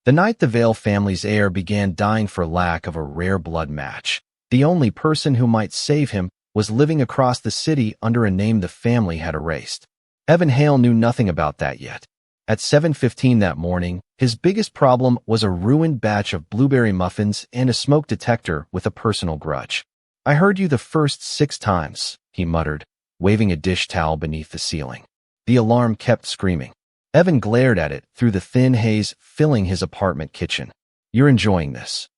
The night the Vale family's heir began dying for lack of a rare blood match, the only person who might save him was living across the city under a name the family had erased. Evan Hale knew nothing about that yet. At 7:15 that morning, his biggest problem was a ruined batch of blueberry muffins and a smoke detector with a personal grudge. "I heard you the first 6 times, he muttered, waving a dish towel beneath the ceiling. The alarm kept screaming. Evan glared at it through the thin haze filling his apartment kitchen. "You're enjoying this."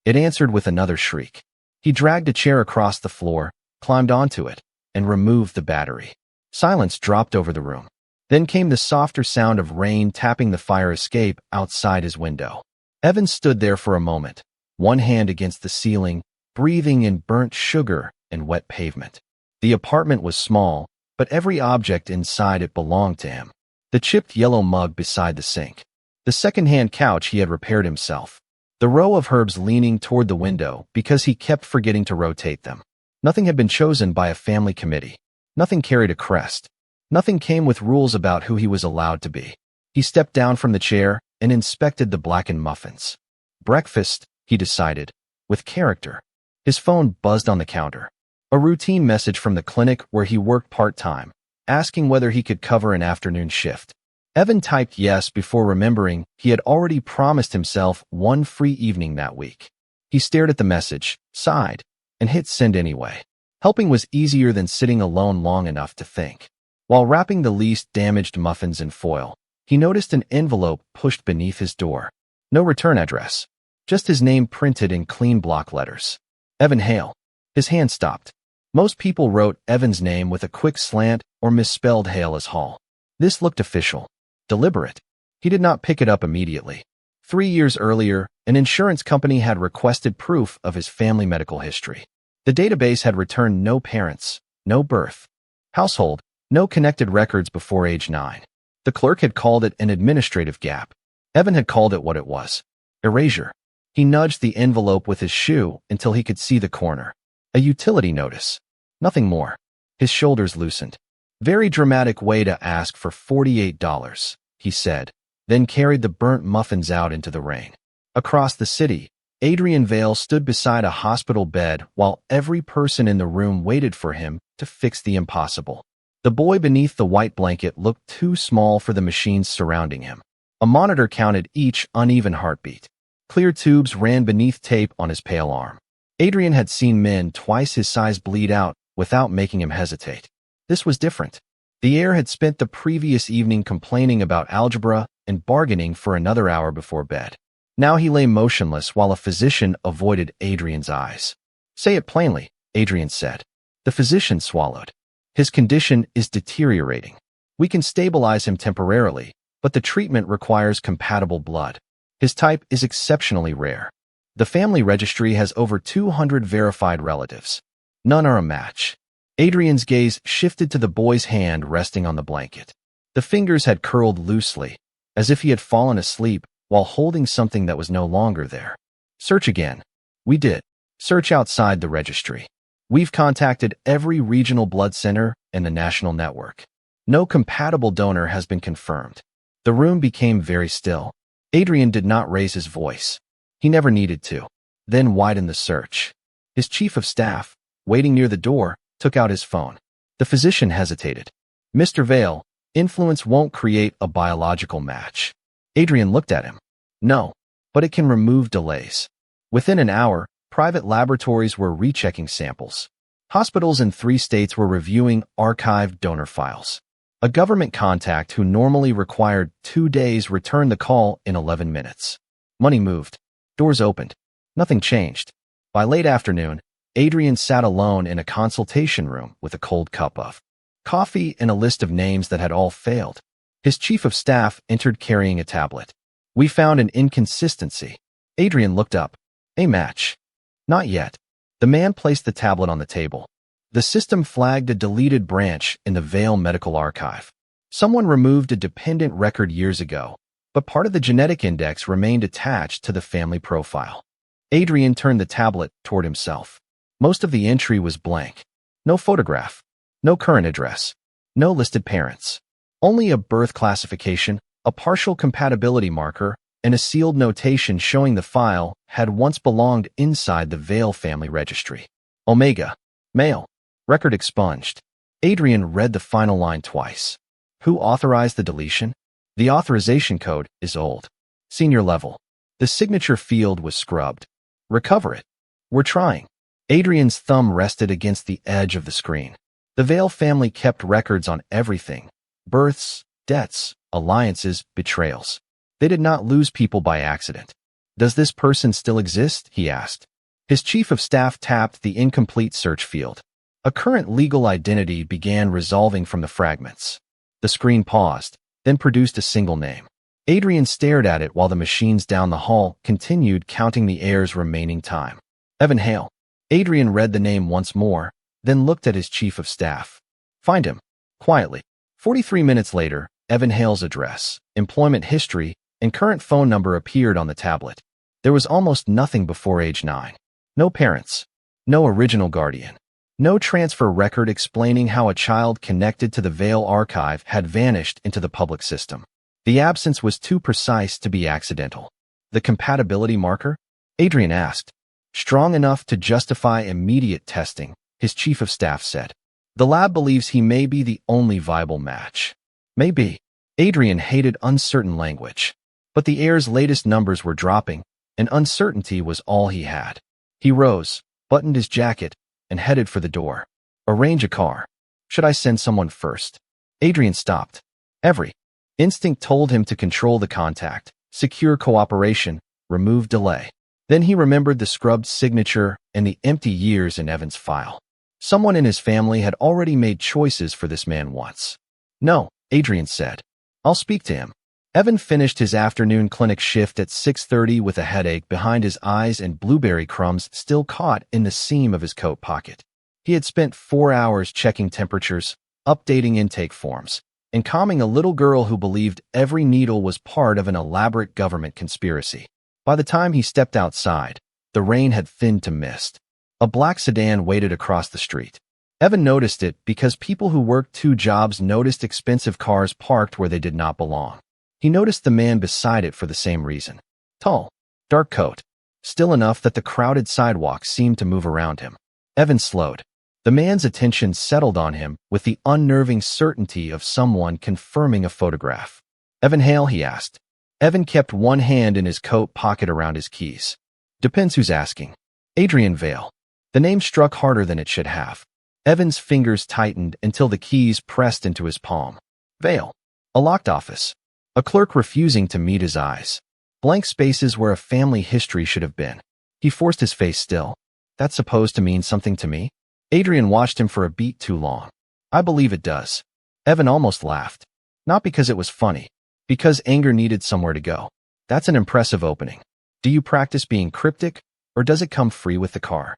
It answered with another shriek. He dragged a chair across the floor, climbed onto it, and removed the battery. Silence dropped over the room. Then came the softer sound of rain tapping the fire escape outside his window. Evan stood there for a moment, one hand against the ceiling, breathing in burnt sugar and wet pavement. The apartment was small, but every object inside it belonged to him. The chipped yellow mug beside the sink. The second-hand couch he had repaired himself. The row of herbs leaning toward the window because he kept forgetting to rotate them. Nothing had been chosen by a family committee. Nothing carried a crest. Nothing came with rules about who he was allowed to be. He stepped down from the chair and inspected the blackened muffins. Breakfast, he decided, with character. His phone buzzed on the counter. A routine message from the clinic where he worked part-time, asking whether he could cover an afternoon shift. Evan typed yes before remembering he had already promised himself one free evening that week. He stared at the message, sighed, and hit send anyway. Helping was easier than sitting alone long enough to think. While wrapping the least damaged muffins in foil, he noticed an envelope pushed beneath his door. No return address, just his name printed in clean block letters. Evan Hale. His hand stopped. Most people wrote Evan's name with a quick slant or misspelled Hale as Hall. This looked official, deliberate. He did not pick it up immediately. 3 years earlier, an insurance company had requested proof of his family medical history. The database had returned no parents, no birth, household, no connected records before age 9. The clerk had called it an administrative gap. Evan had called it what it was: erasure. He nudged the envelope with his shoe until he could see the corner. A utility notice. Nothing more. His shoulders loosened. "Very dramatic way to ask for $48, he said, then carried the burnt muffins out into the rain. Across the city, Adrian Vale stood beside a hospital bed while every person in the room waited for him to fix the impossible. The boy beneath the white blanket looked too small for the machines surrounding him. A monitor counted each uneven heartbeat. Clear tubes ran beneath tape on his pale arm. Adrian had seen men twice his size bleed out without making him hesitate. This was different. The heir had spent the previous evening complaining about algebra and bargaining for another hour before bed. Now he lay motionless while a physician avoided Adrian's eyes. "Say it plainly," Adrian said. The physician swallowed. "His condition is deteriorating. We can stabilize him temporarily, but the treatment requires compatible blood. His type is exceptionally rare. The family registry has over 200 verified relatives. None are a match." Adrian's gaze shifted to the boy's hand resting on the blanket. The fingers had curled loosely, as if he had fallen asleep while holding something that was no longer there. "Search again." "We did. Search outside the registry. We've contacted every regional blood center and the national network. No compatible donor has been confirmed." The room became very still. Adrian did not raise his voice. He never needed to. Then widened the search. His chief of staff, waiting near the door, took out his phone. The physician hesitated. "Mr. Vale, influence won't create a biological match." Adrian looked at him. "No, but it can remove delays." Within an hour, private laboratories were rechecking samples. Hospitals in 3 states were reviewing archived donor files. A government contact who normally required 2 days returned the call in 11 minutes. Money moved. Doors opened. Nothing changed. By late afternoon, Adrian sat alone in a consultation room with a cold cup of coffee and a list of names that had all failed. His chief of staff entered carrying a tablet. "We found an inconsistency." Adrian looked up. "A match." "Not yet." The man placed the tablet on the table. The system flagged a deleted branch in the Vale Medical Archive. Someone removed a dependent record years ago, but part of the genetic index remained attached to the family profile. Adrian turned the tablet toward himself. Most of the entry was blank. No photograph, no current address, no listed parents. Only a birth classification, a partial compatibility marker, and a sealed notation showing the file had once belonged inside the Vale family registry. Omega. Male. Record expunged. Adrian read the final line twice. Who authorized the deletion? The authorization code is old. Senior level. The signature field was scrubbed. Recover it. We're trying. Adrian's thumb rested against the edge of the screen. The Vale family kept records on everything. Births, deaths, alliances, betrayals. They did not lose people by accident. Does this person still exist? He asked. His chief of staff tapped the incomplete search field. A current legal identity began resolving from the fragments. The screen paused, then produced a single name. Adrian stared at it while the machines down the hall continued counting the heir's remaining time. Evan Hale. Adrian read the name once more, then looked at his chief of staff. Find him. Quietly. 43 minutes later, Evan Hale's address, employment history, and current phone number appeared on the tablet. There was almost nothing before age 9. No parents. No original guardian. No transfer record explaining how a child connected to the Vale archive had vanished into the public system. The absence was too precise to be accidental. The compatibility marker? Adrian asked. Strong enough to justify immediate testing, his chief of staff said. The lab believes he may be the only viable match. Maybe. Adrian hated uncertain language. But the heir's latest numbers were dropping, and uncertainty was all he had. He rose, buttoned his jacket, and headed for the door. Arrange a car. Should I send someone first? Adrian stopped. Every instinct told him to control the contact, secure cooperation, remove delay. Then he remembered the scrubbed signature and the empty years in Evan's file. Someone in his family had already made choices for this man once. No, Adrian said. I'll speak to him. Evan finished his afternoon clinic shift at 6:30 with a headache behind his eyes and blueberry crumbs still caught in the seam of his coat pocket. He had spent 4 hours checking temperatures, updating intake forms, and calming a little girl who believed every needle was part of an elaborate government conspiracy. By the time he stepped outside, the rain had thinned to mist. A black sedan waited across the street. Evan noticed it because people who worked 2 jobs noticed expensive cars parked where they did not belong. He noticed the man beside it for the same reason. Tall, dark coat, still enough that the crowded sidewalk seemed to move around him. Evan slowed. The man's attention settled on him with the unnerving certainty of someone confirming a photograph. Evan Hale, he asked. Evan kept one hand in his coat pocket around his keys. Depends who's asking. Adrian Vale. The name struck harder than it should have. Evan's fingers tightened until the keys pressed into his palm. Vale. A locked office. A clerk refusing to meet his eyes. Blank spaces where a family history should have been. He forced his face still. That's supposed to mean something to me? Adrian watched him for a beat too long. I believe it does. Evan almost laughed. Not because it was funny. Because anger needed somewhere to go. That's an impressive opening. Do you practice being cryptic, or does it come free with the car?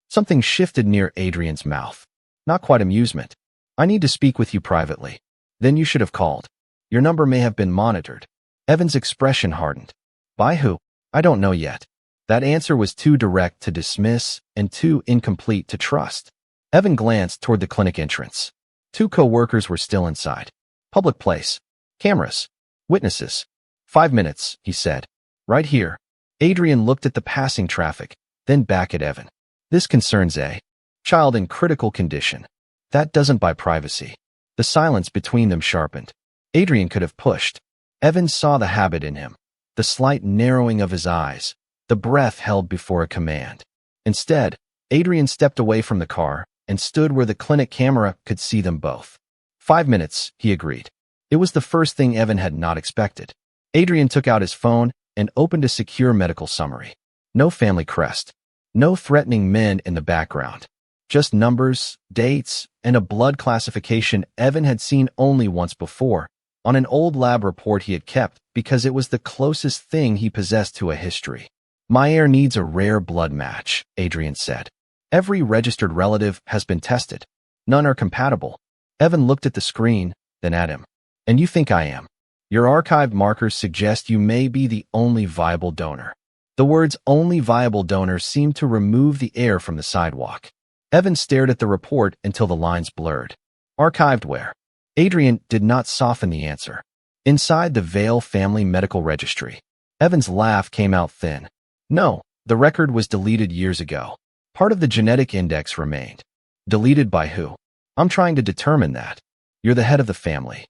Something shifted near Adrian's mouth. Not quite amusement. I need to speak with you privately. Then you should have called. Your number may have been monitored. Evan's expression hardened. By who? I don't know yet. That answer was too direct to dismiss and too incomplete to trust. Evan glanced toward the clinic entrance. 2 co-workers were still inside. Public place. Cameras. Witnesses. 5 minutes, he said. Right here. Adrian looked at the passing traffic, then back at Evan. This concerns a child in critical condition. That doesn't buy privacy. The silence between them sharpened. Adrian could have pushed. Evan saw the habit in him, the slight narrowing of his eyes, the breath held before a command. Instead, Adrian stepped away from the car and stood where the clinic camera could see them both. 5 minutes, he agreed. It was the first thing Evan had not expected. Adrian took out his phone and opened a secure medical summary. No family crest. No threatening men in the background. Just numbers, dates, and a blood classification Evan had seen only once before, on an old lab report he had kept because it was the closest thing he possessed to a history. My heir needs a rare blood match, Adrian said. Every registered relative has been tested. None are compatible. Evan looked at the screen, then at him. And you think I am? Your archived markers suggest you may be the only viable donor. The words only viable donor seemed to remove the air from the sidewalk. Evan stared at the report until the lines blurred. Archived where? Adrian did not soften the answer. Inside the Vale family medical registry. Evan's laugh came out thin. No, the record was deleted years ago. Part of the genetic index remained. Deleted by who? I'm trying to determine that. You're the head of the family.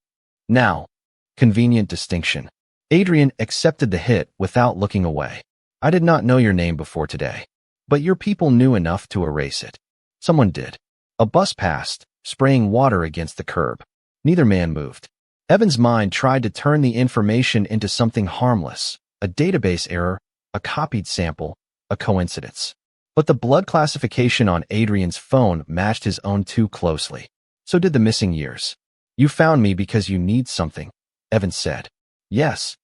Now, convenient distinction. Adrian accepted the hit without looking away. I did not know your name before today, but your people knew enough to erase it. Someone did. A bus passed, spraying water against the curb. Neither man moved. Evan's mind tried to turn the information into something harmless, a database error, a copied sample, a coincidence. But the blood classification on Adrian's phone matched his own too closely. So did the missing years. You found me because you need something, Evan said. Yes.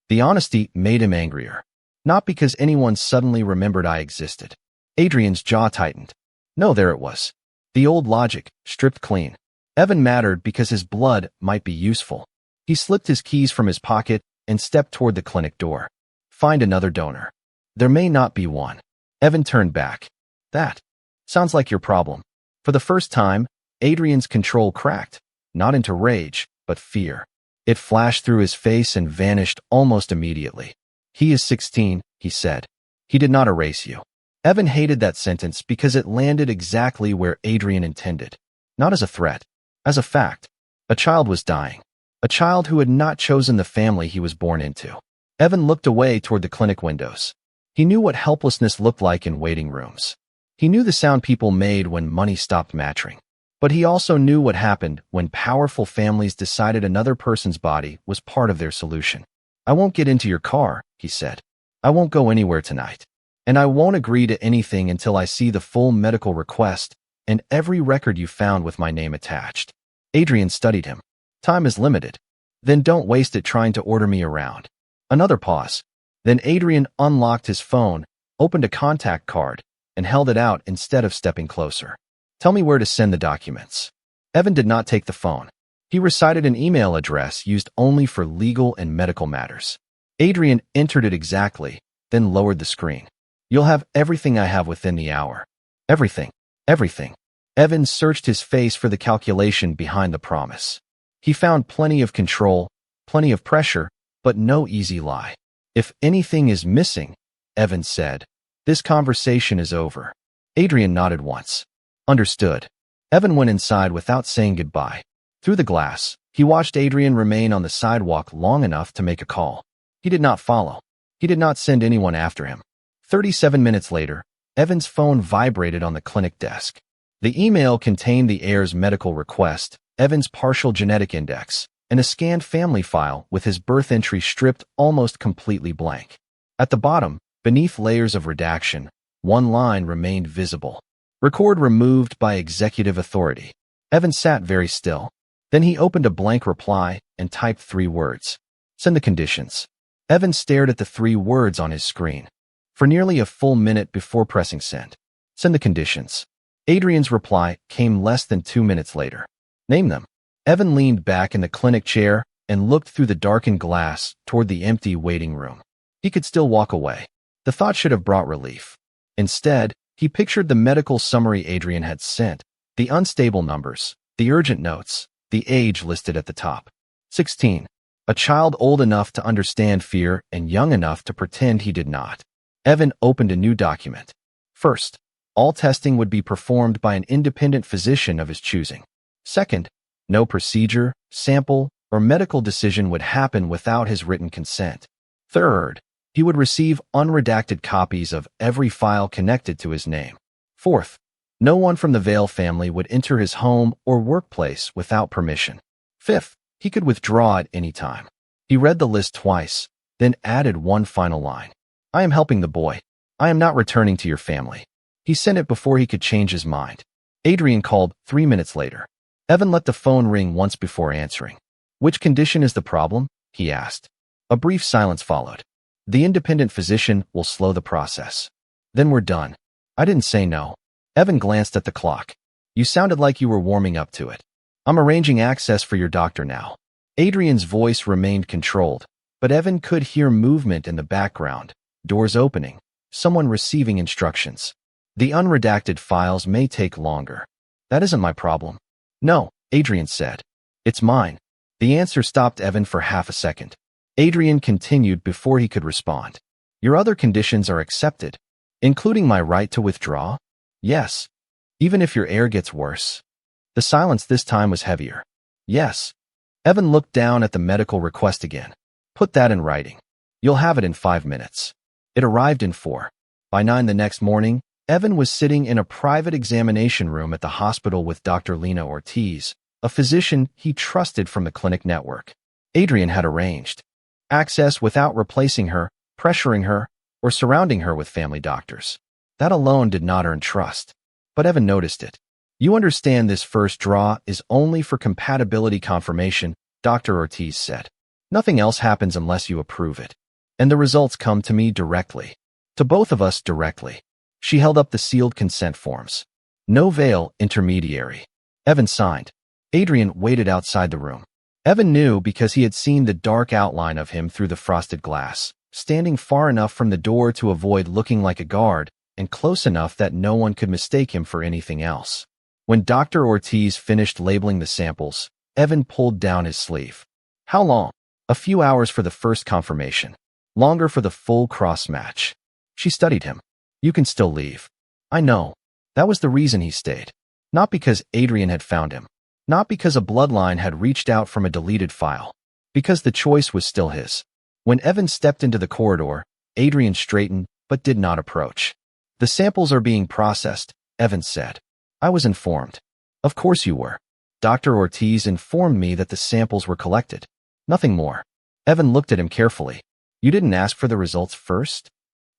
The honesty made him angrier. Not because anyone suddenly remembered I existed. Adrian's jaw tightened. No, there it was. The old logic, stripped clean. Evan mattered because his blood might be useful. He slipped his keys from his pocket and stepped toward the clinic door. Find another donor. There may not be one. Evan turned back. That sounds like your problem. For the first time, Adrian's control cracked, not into rage, but fear. It flashed through his face and vanished almost immediately. He is 16, he said. He did not erase you. Evan hated that sentence because it landed exactly where Adrian intended. Not as a threat, as a fact. A child was dying. A child who had not chosen the family he was born into. Evan looked away toward the clinic windows. He knew what helplessness looked like in waiting rooms. He knew the sound people made when money stopped matching. But he also knew what happened when powerful families decided another person's body was part of their solution. I won't get into your car, he said. I won't go anywhere tonight. And I won't agree to anything until I see the full medical request and every record you found with my name attached. Adrian studied him. Time is limited. Then don't waste it trying to order me around. Another pause. Then Adrian unlocked his phone, opened a contact card, and held it out instead of stepping closer. Tell me where to send the documents. Evan did not take the phone. He recited an email address used only for legal and medical matters. Adrian entered it exactly, then lowered the screen. You'll have everything I have within the hour. Everything. Everything. Evan searched his face for the calculation behind the promise. He found plenty of control, plenty of pressure, but no easy lie. If anything is missing, Evan said, this conversation is over. Adrian nodded once. Understood. Evan went inside without saying goodbye. Through the glass, he watched Adrian remain on the sidewalk long enough to make a call. He did not follow. He did not send anyone after him. 37 minutes later, Evan's phone vibrated on the clinic desk. The email contained the heir's medical request, Evan's partial genetic index, and a scanned family file with his birth entry stripped almost completely blank. At the bottom, beneath layers of redaction, one line remained visible. Record removed by executive authority. Evan sat very still. Then he opened a blank reply and typed 3 words. Send the conditions. Evan stared at the 3 words on his screen for nearly a full minute before pressing send. Send the conditions. Adrian's reply came less than 2 minutes later. Name them. Evan leaned back in the clinic chair and looked through the darkened glass toward the empty waiting room. He could still walk away. The thought should have brought relief. Instead, he pictured the medical summary Adrian had sent, the unstable numbers, the urgent notes, the age listed at the top. 16. A child old enough to understand fear and young enough to pretend he did not. Evan opened a new document. First, all testing would be performed by an independent physician of his choosing. Second, no procedure, sample, or medical decision would happen without his written consent. Third, he would receive unredacted copies of every file connected to his name. Fourth, no one from the Vale family would enter his home or workplace without permission. Fifth, he could withdraw at any time. He read the list twice, then added one final line. I am helping the boy. I am not returning to your family. He sent it before he could change his mind. Adrian called 3 minutes later. Evan let the phone ring once before answering. Which condition is the problem? He asked. A brief silence followed. The independent physician will slow the process. Then we're done. I didn't say no. Evan glanced at the clock. You sounded like you were warming up to it. I'm arranging access for your doctor now. Adrian's voice remained controlled, but Evan could hear movement in the background, doors opening, someone receiving instructions. The unredacted files may take longer. That isn't my problem. No, Adrian said. It's mine. The answer stopped Evan for half a second. Adrian continued before he could respond. Your other conditions are accepted, including my right to withdraw? Yes. Even if your heir gets worse. The silence this time was heavier. Yes. Evan looked down at the medical request again. Put that in writing. You'll have it in 5 minutes. It arrived in 4. By 9 the next morning, Evan was sitting in a private examination room at the hospital with Dr. Lena Ortiz, a physician he trusted from the clinic network. Adrian had arranged access without replacing her, pressuring her, or surrounding her with family doctors. That alone did not earn trust. But Evan noticed it. You understand this first draw is only for compatibility confirmation, Dr. Ortiz said. Nothing else happens unless you approve it. And the results come to me directly. To both of us directly. She held up the sealed consent forms. No Vale, intermediary. Evan signed. Adrian waited outside the room. Evan knew because he had seen the dark outline of him through the frosted glass, standing far enough from the door to avoid looking like a guard, and close enough that no one could mistake him for anything else. When Dr. Ortiz finished labeling the samples, Evan pulled down his sleeve. How long? A few hours for the first confirmation. Longer for the full cross-match. She studied him. You can still leave. I know. That was the reason he stayed. Not because Adrian had found him. Not because a bloodline had reached out from a deleted file. Because the choice was still his. When Evan stepped into the corridor, Adrian straightened but did not approach. The samples are being processed, Evan said. I was informed. Of course you were. Dr. Ortiz informed me that the samples were collected. Nothing more. Evan looked at him carefully. You didn't ask for the results first?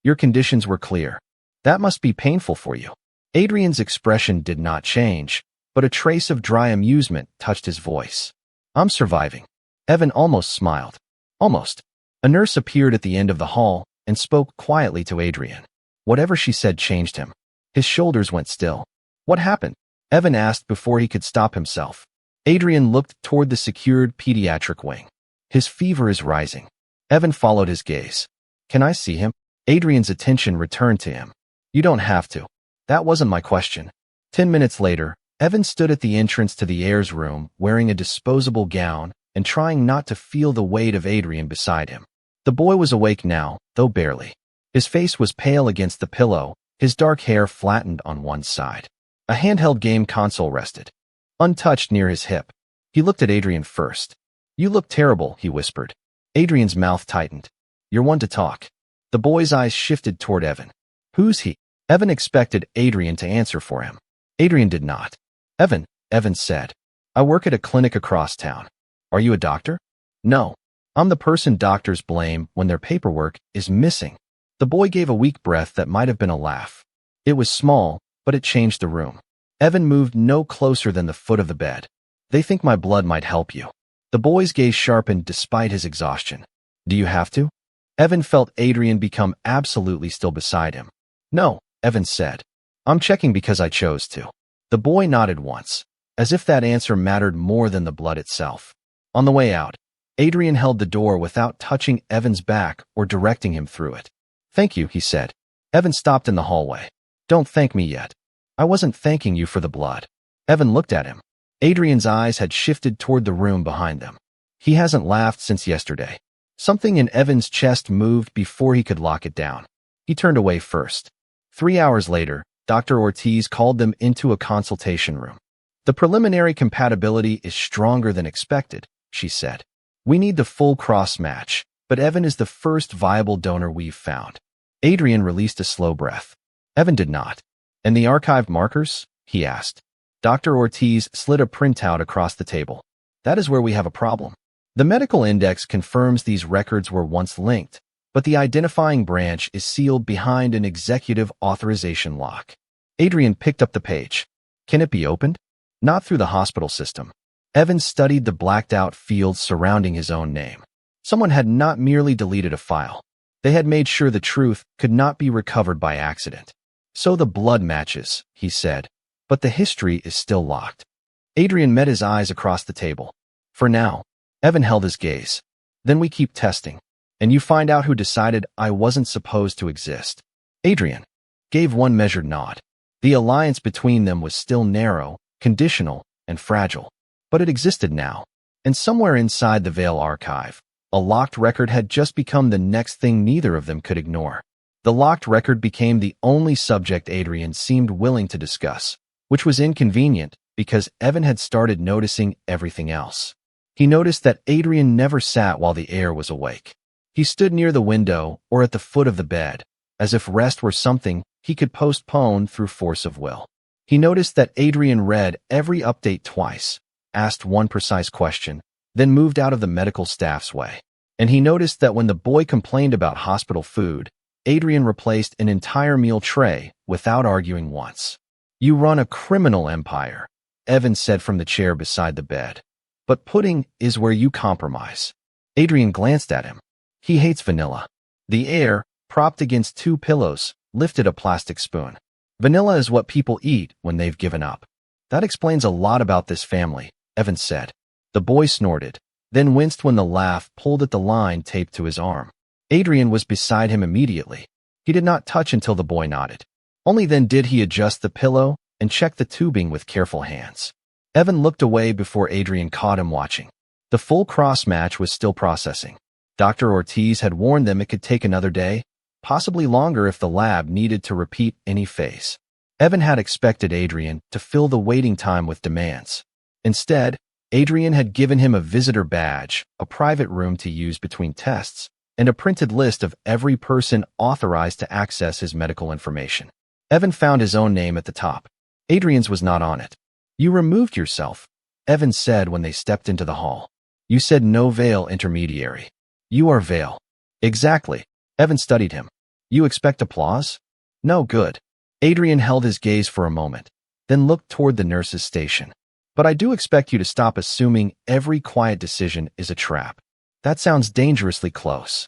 Your conditions were clear. That must be painful for you. Adrian's expression did not change, but a trace of dry amusement touched his voice. I'm surviving. Evan almost smiled. Almost. A nurse appeared at the end of the hall and spoke quietly to Adrian. Whatever she said changed him. His shoulders went still. What happened? Evan asked before he could stop himself. Adrian looked toward the secured pediatric wing. His fever is rising. Evan followed his gaze. Can I see him? Adrian's attention returned to him. You don't have to. That wasn't my question. 10 minutes later, Evan stood at the entrance to the heir's room wearing a disposable gown and trying not to feel the weight of Adrian beside him. The boy was awake now, though barely. His face was pale against the pillow, his dark hair flattened on one side. A handheld game console rested, untouched near his hip. He looked at Adrian first. You look terrible, he whispered. Adrian's mouth tightened. You're one to talk. The boy's eyes shifted toward Evan. Who's he? Evan expected Adrian to answer for him. Adrian did not. Evan said. I work at a clinic across town. Are you a doctor? No. I'm the person doctors blame when their paperwork is missing. The boy gave a weak breath that might have been a laugh. It was small, but it changed the room. Evan moved no closer than the foot of the bed. They think my blood might help you. The boy's gaze sharpened despite his exhaustion. Do you have to? Evan felt Adrian become absolutely still beside him. No, Evan said. I'm checking because I chose to. The boy nodded once, as if that answer mattered more than the blood itself. On the way out, Adrian held the door without touching Evan's back or directing him through it. Thank you, he said. Evan stopped in the hallway. Don't thank me yet. I wasn't thanking you for the blood. Evan looked at him. Adrian's eyes had shifted toward the room behind them. He hasn't laughed since yesterday. Something in Evan's chest moved before he could lock it down. He turned away first. 3 hours later, Dr. Ortiz called them into a consultation room. The preliminary compatibility is stronger than expected, she said. We need the full cross match, but Evan is the first viable donor we've found. Adrian released a slow breath. Evan did not. And the archived markers? He asked. Dr. Ortiz slid a printout across the table. That is where we have a problem. The medical index confirms these records were once linked, but the identifying branch is sealed behind an executive authorization lock. Adrian picked up the page. Can it be opened? Not through the hospital system. Evan studied the blacked-out fields surrounding his own name. Someone had not merely deleted a file. They had made sure the truth could not be recovered by accident. So the blood matches, he said, but the history is still locked. Adrian met his eyes across the table. For now, Evan held his gaze. Then we keep testing, and you find out who decided I wasn't supposed to exist. Adrian gave one measured nod. The alliance between them was still narrow, conditional, and fragile, but it existed now. And somewhere inside the Vale archive, A locked record had just become the next thing neither of them could ignore. The locked record became the only subject Adrian seemed willing to discuss, which was inconvenient because Evan had started noticing everything else. He noticed that Adrian never sat while the heir was awake. He stood near the window or at the foot of the bed, as if rest were something he could postpone through force of will. He noticed that Adrian read every update twice, asked one precise question, then moved out of the medical staff's way. And he noticed that when the boy complained about hospital food, Adrian replaced an entire meal tray without arguing once. "You run a criminal empire," Evan said from the chair beside the bed. "But pudding is where you compromise." Adrian glanced at him. He hates vanilla. The heir, propped against two pillows, lifted a plastic spoon. "Vanilla is what people eat when they've given up." "That explains a lot about this family," Evan said. The boy snorted, then winced when the laugh pulled at the line taped to his arm. Adrian was beside him immediately. He did not touch until the boy nodded. Only then did he adjust the pillow and check the tubing with careful hands. Evan looked away before Adrian caught him watching. The full cross match was still processing. Dr. Ortiz had warned them it could take another day, possibly longer if the lab needed to repeat any phase. Evan had expected Adrian to fill the waiting time with demands. Instead, Adrian had given him a visitor badge, a private room to use between tests, and a printed list of every person authorized to access his medical information. Evan found his own name at the top. Adrian's was not on it. "You removed yourself," Evan said when they stepped into the hall. "You said no Vale intermediary. You are Vale." "Exactly." Evan studied him. "You expect applause?" "No, good." Adrian held his gaze for a moment, then looked toward the nurse's station. "But I do expect you to stop assuming every quiet decision is a trap. That sounds dangerously close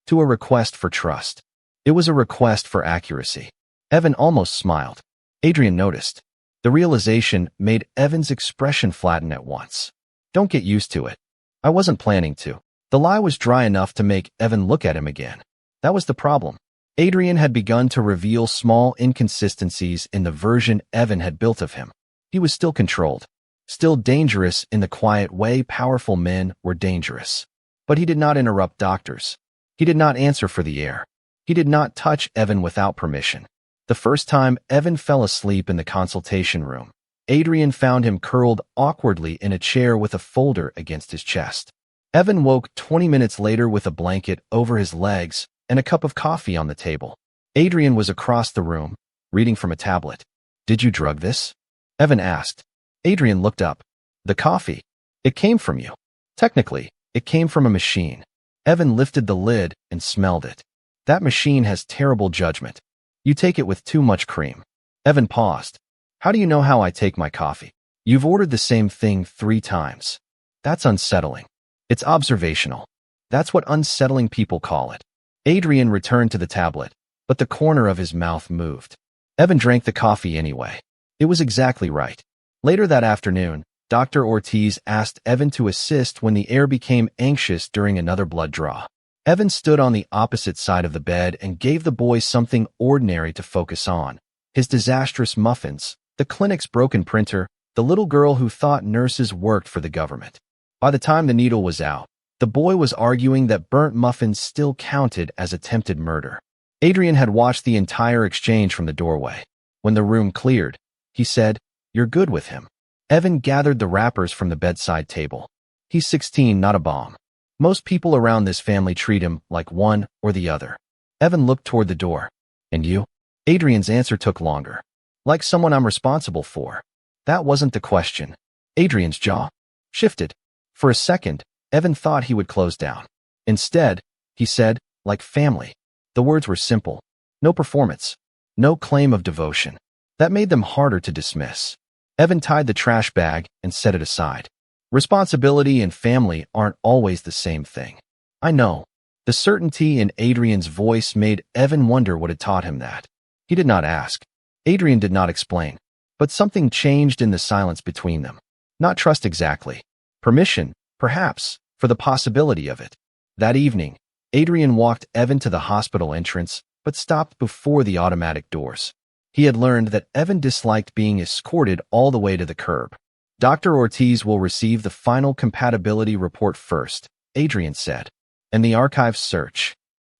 to a request for trust." It was a request for accuracy. Evan almost smiled. Adrian noticed. The realization made Evan's expression flatten at once. "Don't get used to it." "I wasn't planning to." The lie was dry enough to make Evan look at him again. That was the problem. Adrian had begun to reveal small inconsistencies in the version Evan had built of him. He was still controlled, still dangerous in the quiet way powerful men were dangerous. But he did not interrupt doctors. He did not answer for the heir. He did not touch Evan without permission. The first time Evan fell asleep in the consultation room, Adrian found him curled awkwardly in a chair with a folder against his chest. Evan woke 20 minutes later with a blanket over his legs and a cup of coffee on the table. Adrian was across the room, reading from a tablet. "Did you drug this?" Evan asked. Adrian looked up. "The coffee. It came from you. Technically, it came from a machine." Evan lifted the lid and smelled it. "That machine has terrible judgment. You take it with too much cream." Evan paused. "How do you know how I take my coffee? You've ordered the same thing 3 times. That's unsettling. It's observational. That's what unsettling people call it." Adrian returned to the tablet, but the corner of his mouth moved. Evan drank the coffee anyway. It was exactly right. Later that afternoon, Dr. Ortiz asked Evan to assist when the heir became anxious during another blood draw. Evan stood on the opposite side of the bed and gave the boy something ordinary to focus on. His disastrous muffins, the clinic's broken printer, the little girl who thought nurses worked for the government. By the time the needle was out, the boy was arguing that burnt muffins still counted as attempted murder. Adrian had watched the entire exchange from the doorway. When the room cleared, he said, "You're good with him." Evan gathered the wrappers from the bedside table. "He's 16, not a bomb. Most people around this family treat him like one or the other." Evan looked toward the door. "And you?" Adrian's answer took longer. "Like someone I'm responsible for." That wasn't the question. Adrian's jaw shifted. For a second, Evan thought he would close down. Instead, he said, "Like family." The words were simple. No performance. No claim of devotion. That made them harder to dismiss. Evan tied the trash bag and set it aside. Responsibility and family aren't always the same thing. "I know." The certainty in Adrian's voice made Evan wonder what had taught him that. He did not ask. Adrian did not explain. But something changed in the silence between them. Not trust exactly. Permission, perhaps, for the possibility of it. That evening, Adrian walked Evan to the hospital entrance, but stopped before the automatic doors. He had learned that Evan disliked being escorted all the way to the curb. "Dr. Ortiz will receive the final compatibility report first," Adrian said. And the archives search.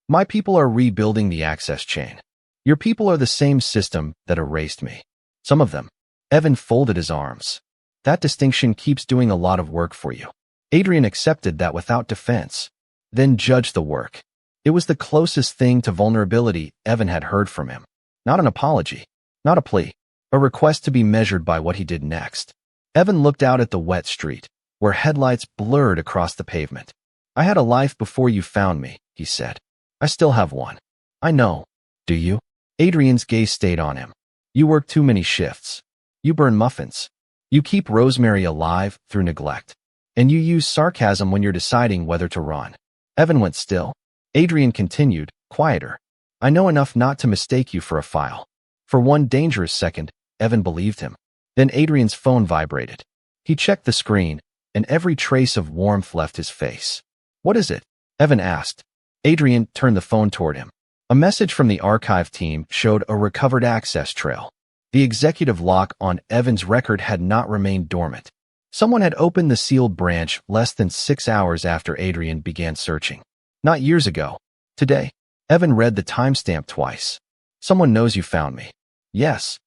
My people are rebuilding the access chain. Your people are the same system that erased me. Some of them. Evan folded his arms. That distinction keeps doing a lot of work for you. Adrian accepted that without defense, then judged the work. It was the closest thing to vulnerability Evan had heard from him. Not an apology, not a plea, a request to be measured by what he did next. Evan looked out at the wet street, where headlights blurred across the pavement. I had a life before you found me, he said. I still have one. I know. Do you? Adrian's gaze stayed on him. You work too many shifts. You burn muffins. You keep Rosemary alive through neglect. And you use sarcasm when you're deciding whether to run. Evan went still. Adrian continued, quieter. I know enough not to mistake you for a file. For one dangerous second, Evan believed him. Then Adrian's phone vibrated. He checked the screen, and every trace of warmth left his face. What is it? Evan asked. Adrian turned the phone toward him. A message from the archive team showed a recovered access trail. The executive lock on Evan's record had not remained dormant. Someone had opened the sealed branch less than 6 hours after Adrian began searching. Not years ago. Today. Evan read the timestamp twice. Someone knows you found me. Yes.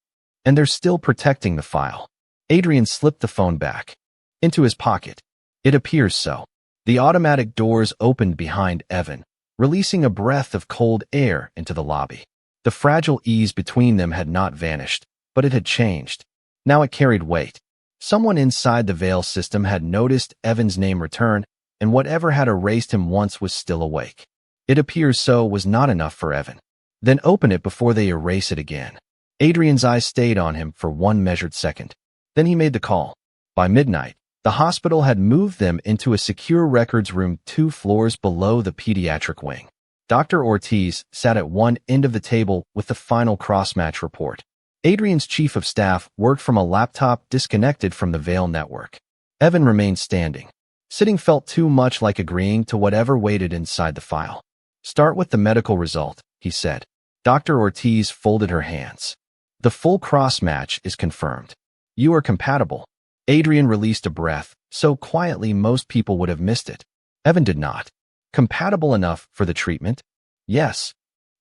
And they're still protecting the file. Adrian slipped the phone back into his pocket. It appears so. The automatic doors opened behind Evan, releasing a breath of cold air into the lobby. The fragile ease between them had not vanished, but it had changed. Now it carried weight. Someone inside the Vale system had noticed Evan's name return, and whatever had erased him once was still awake. It appears so was not enough for Evan. Then open it before they erase it again. Adrian's eyes stayed on him for one measured second. Then he made the call. By midnight, the hospital had moved them into a secure records room 2 floors below the pediatric wing. Dr. Ortiz sat at one end of the table with the final cross-match report. Adrian's chief of staff worked from a laptop disconnected from the Vale network. Evan remained standing. Sitting felt too much like agreeing to whatever waited inside the file. Start with the medical result, he said. Dr. Ortiz folded her hands. The full cross-match is confirmed. You are compatible. Adrian released a breath, so quietly most people would have missed it. Evan did not. Compatible enough for the treatment? Yes.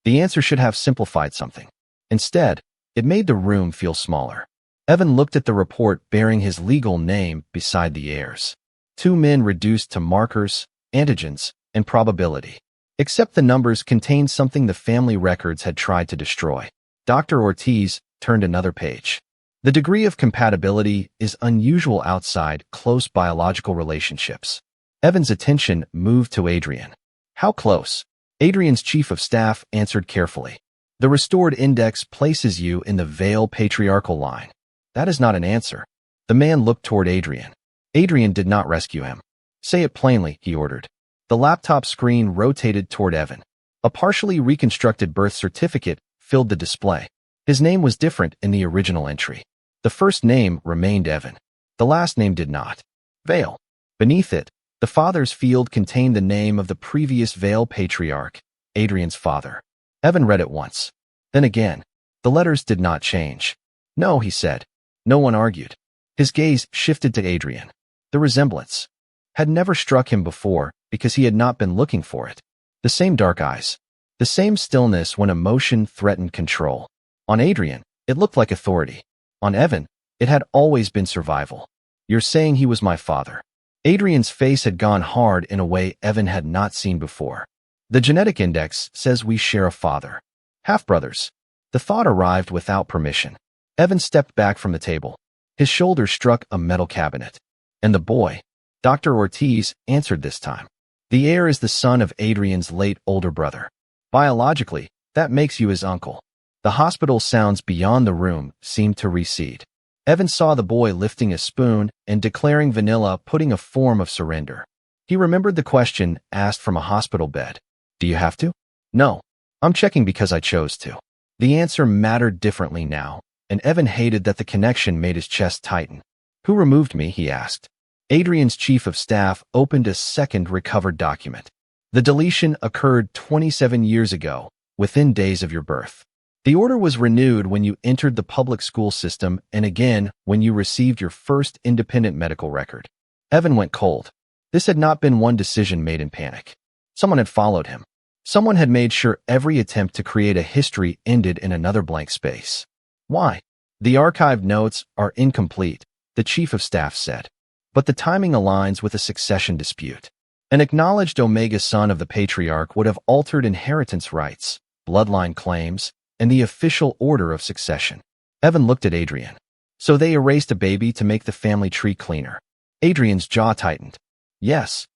The answer should have simplified something. Instead, it made the room feel smaller. Evan looked at the report bearing his legal name beside the heirs. 2 men reduced to markers, antigens, and probability. Except the numbers contained something the family records had tried to destroy. Dr. Ortiz turned another page. The degree of compatibility is unusual outside close biological relationships. Evan's attention moved to Adrian. How close? Adrian's chief of staff answered carefully. The restored index places you in the Vale patriarchal line. That is not an answer. The man looked toward Adrian. Adrian did not rescue him. Say it plainly, he ordered. The laptop screen rotated toward Evan. A partially reconstructed birth certificate filled the display. His name was different in the original entry. The first name remained Evan. The last name did not. Vale. Beneath it, the father's field contained the name of the previous Vale patriarch, Adrian's father. Evan read it once. Then again. The letters did not change. No, he said. No one argued. His gaze shifted to Adrian. The resemblance had never struck him before because he had not been looking for it. The same dark eyes. The same stillness when emotion threatened control. On Adrian, it looked like authority. On Evan, it had always been survival. You're saying he was my father. Adrian's face had gone hard in a way Evan had not seen before. The genetic index says we share a father. Half-brothers. The thought arrived without permission. Evan stepped back from the table. His shoulder struck a metal cabinet. And the boy, Dr. Ortiz, answered this time. The heir is the son of Adrian's late older brother. Biologically, that makes you his uncle. The hospital sounds beyond the room seemed to recede. Evan saw the boy lifting a spoon and declaring vanilla, putting a form of surrender. He remembered the question asked from a hospital bed. Do you have to? No. I'm checking because I chose to. The answer mattered differently now, and Evan hated that the connection made his chest tighten. Who removed me? He asked. Adrian's chief of staff opened a second recovered document. The deletion occurred 27 years ago, within days of your birth. The order was renewed when you entered the public school system and again when you received your first independent medical record. Evan went cold. This had not been one decision made in panic. Someone had followed him. Someone had made sure every attempt to create a history ended in another blank space. Why? The archived notes are incomplete, the chief of staff said. But the timing aligns with a succession dispute. An acknowledged Omega son of the patriarch would have altered inheritance rights, bloodline claims, and the official order of succession. Evan looked at Adrian. So they erased a baby to make the family tree cleaner. Adrian's jaw tightened. Yes.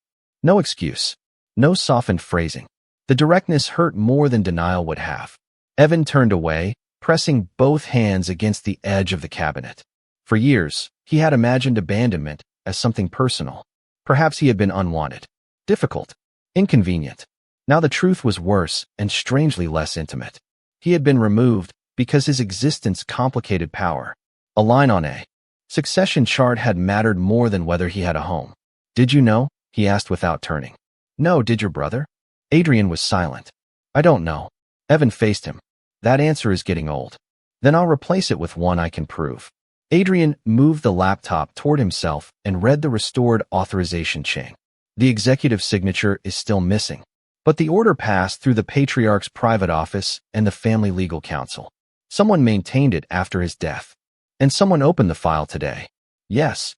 No excuse. No softened phrasing. The directness hurt more than denial would have. Evan turned away, pressing both hands against the edge of the cabinet. For years, he had imagined abandonment as something personal. Perhaps he had been unwanted, difficult, inconvenient. Now the truth was worse and strangely less intimate. He had been removed because his existence complicated power. A line on a succession chart had mattered more than whether he had a home. Did you know? He asked without turning. No, did your brother? Adrian was silent. I don't know. Evan faced him. That answer is getting old. Then I'll replace it with one I can prove. Adrian moved the laptop toward himself and read the restored authorization chain. The executive signature is still missing, but the order passed through the patriarch's private office and the family legal counsel. Someone maintained it after his death. And someone opened the file today. Yes.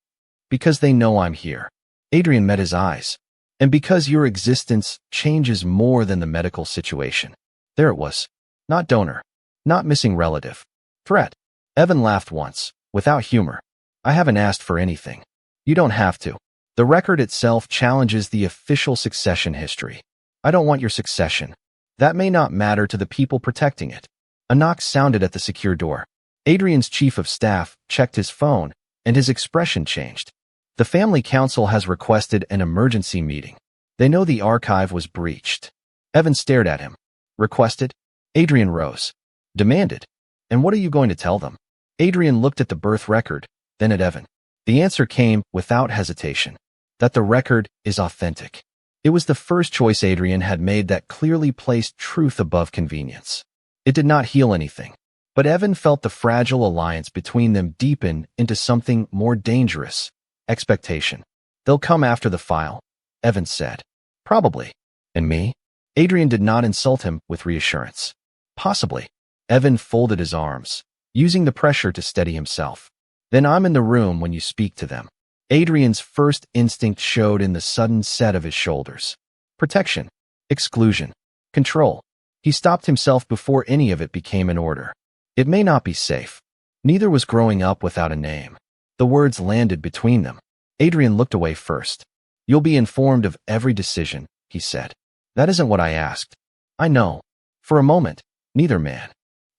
Because they know I'm here. Adrian met his eyes. And because your existence changes more than the medical situation. There it was. Not donor. Not missing relative. Threat. Evan laughed once, without humor. I haven't asked for anything. You don't have to. The record itself challenges the official succession history. I don't want your succession. That may not matter to the people protecting it. A knock sounded at the secure door. Adrian's chief of staff checked his phone, and his expression changed. The family council has requested an emergency meeting. They know the archive was breached. Evan stared at him. Requested? Adrian rose. Demanded. And what are you going to tell them? Adrian looked at the birth record, then at Evan. The answer came without hesitation. That the record is authentic. It was the first choice Adrian had made that clearly placed truth above convenience. It did not heal anything. But Evan felt the fragile alliance between them deepen into something more dangerous. Expectation. They'll come after the file, Evan said. Probably. And me? Adrian did not insult him with reassurance. Possibly. Evan folded his arms, using the pressure to steady himself. Then I'm in the room when you speak to them. Adrian's first instinct showed in the sudden set of his shoulders. Protection. Exclusion. Control. He stopped himself before any of it became an order. It may not be safe. Neither was growing up without a name. The words landed between them. Adrian looked away first. You'll be informed of every decision, he said. That isn't what I asked. I know. For a moment, neither man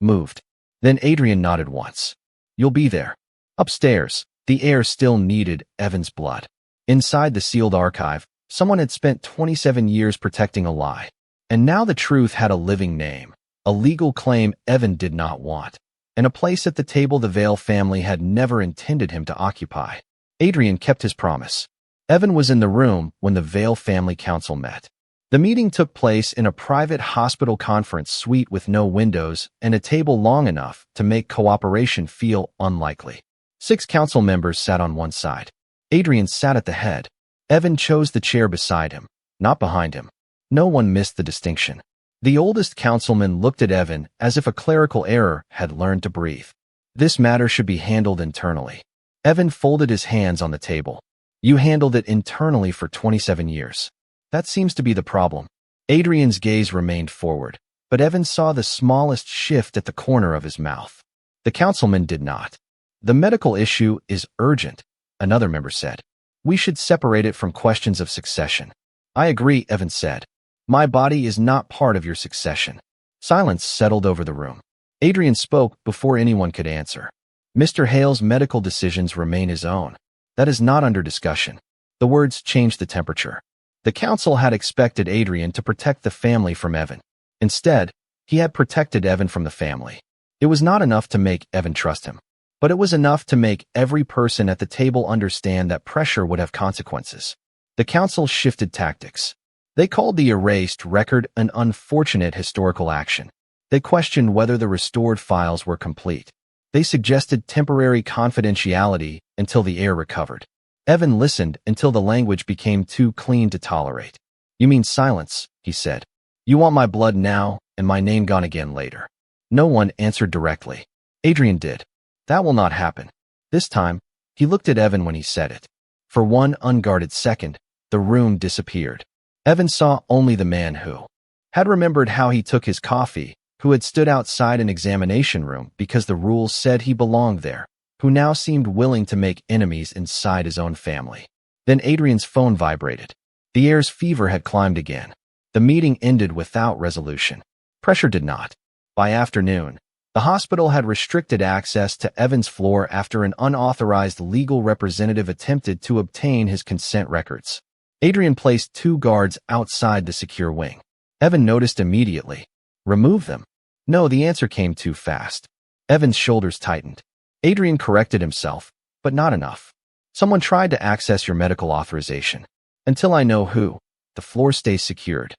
moved. Then Adrian nodded once. You'll be there. Upstairs, the air still needed Evan's blood. Inside the sealed archive, someone had spent 27 years protecting a lie. And now the truth had a living name. A legal claim Evan did not want, and a place at the table the Vale family had never intended him to occupy. Adrian kept his promise. Evan was in the room when the Vale family council met. The meeting took place in a private hospital conference suite with no windows and a table long enough to make cooperation feel unlikely. 6 council members sat on one side. Adrian sat at the head. Evan chose the chair beside him, not behind him. No one missed the distinction. The oldest councilman looked at Evan as if a clerical error had learned to breathe. This matter should be handled internally. Evan folded his hands on the table. You handled it internally for 27 years. That seems to be the problem. Adrian's gaze remained forward, but Evan saw the smallest shift at the corner of his mouth. The councilman did not. The medical issue is urgent, another member said. We should separate it from questions of succession. I agree, Evan said. My body is not part of your succession. Silence settled over the room. Adrian spoke before anyone could answer. Mr. Hale's medical decisions remain his own. That is not under discussion. The words changed the temperature. The council had expected Adrian to protect the family from Evan. Instead, he had protected Evan from the family. It was not enough to make Evan trust him, but it was enough to make every person at the table understand that pressure would have consequences. The council shifted tactics. They called the erased record an unfortunate historical action. They questioned whether the restored files were complete. They suggested temporary confidentiality until the air recovered. Evan listened until the language became too clean to tolerate. You mean silence, he said. You want my blood now and my name gone again later. No one answered directly. Adrian did. That will not happen. This time, he looked at Evan when he said it. For one unguarded second, the room disappeared. Evan saw only the man who had remembered how he took his coffee, who had stood outside an examination room because the rules said he belonged there, who now seemed willing to make enemies inside his own family. Then Adrian's phone vibrated. The heir's fever had climbed again. The meeting ended without resolution. Pressure did not. By afternoon, the hospital had restricted access to Evan's floor after an unauthorized legal representative attempted to obtain his consent records. Adrian placed 2 guards outside the secure wing. Evan noticed immediately. Remove them. No, the answer came too fast. Evan's shoulders tightened. Adrian corrected himself, but not enough. Someone tried to access your medical authorization. Until I know who, the floor stays secured.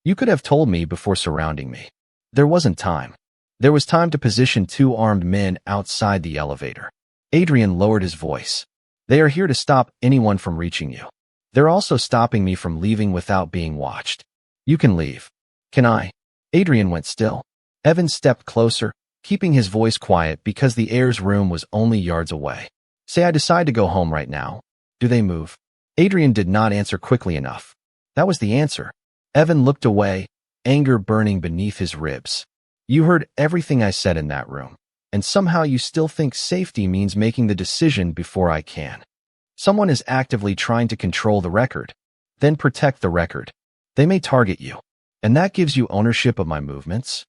You could have told me before surrounding me. There wasn't time. There was time to position 2 armed men outside the elevator. Adrian lowered his voice. They are here to stop anyone from reaching you. They're also stopping me from leaving without being watched. You can leave. Can I? Adrian went still. Evan stepped closer, keeping his voice quiet because the heir's room was only yards away. Say I decide to go home right now. Do they move? Adrian did not answer quickly enough. That was the answer. Evan looked away, anger burning beneath his ribs. You heard everything I said in that room, and somehow you still think safety means making the decision before I can. Someone is actively trying to control the record. Then protect the record. They may target you, and that gives you ownership of my movements?